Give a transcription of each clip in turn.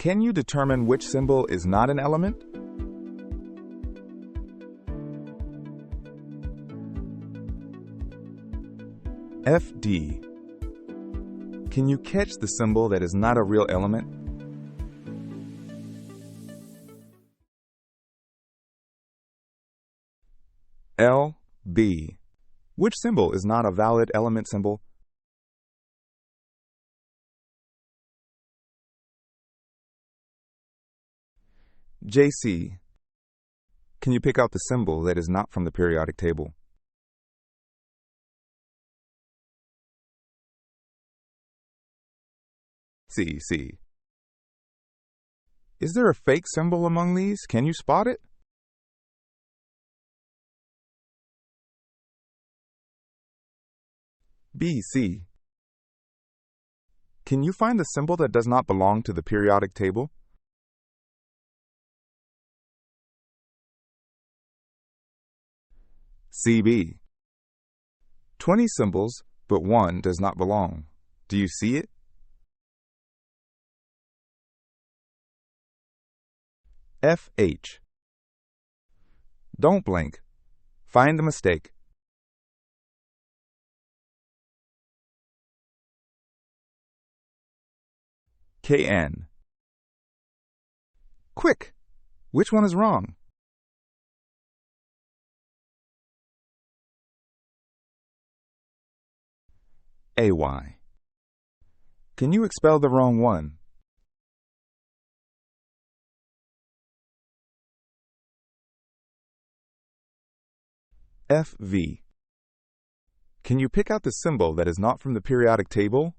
Can you determine which symbol is not an element? FD. Can you catch the symbol that is not a real element? LB. Which symbol is not a valid element symbol? JC. Can you pick out the symbol that is not from the periodic table? CC. Is there a fake symbol among these? Can you spot it? BC. Can you find the symbol that does not belong to the periodic table? CB. 20 symbols, but one does not belong. Do you see it? FH. Don't blink. Find the mistake. KN. Quick! Which one is wrong? AY. Can you expel the wrong one? FV. Can you pick out the symbol that is not from the periodic table?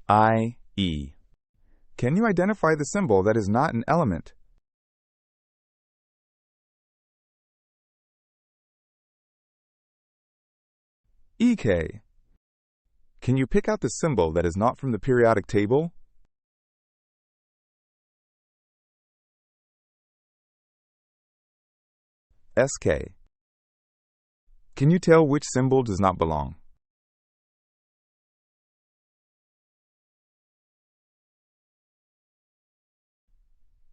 IE. Can you identify the symbol that is not an element? EK. Can you pick out the symbol that is not from the periodic table? SK. Can you tell which symbol does not belong?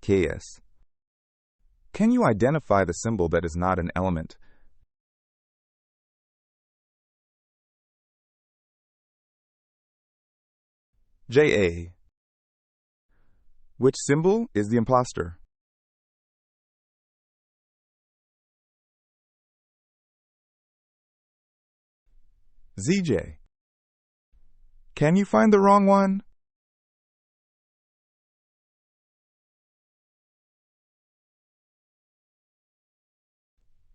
KS. Can you identify the symbol that is not an element? JA. Which symbol is the imposter? ZJ. Can you find the wrong one?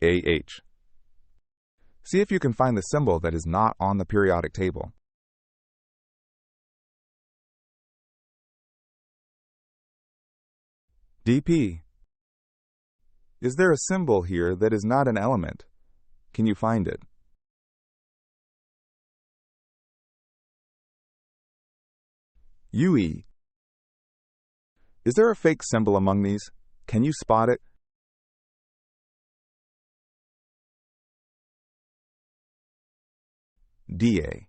AH. See if you can find the symbol that is not on the periodic table. DP. Is there a symbol here that is not an element? Can you find it? UE. Is there a fake symbol among these? Can you spot it? DA.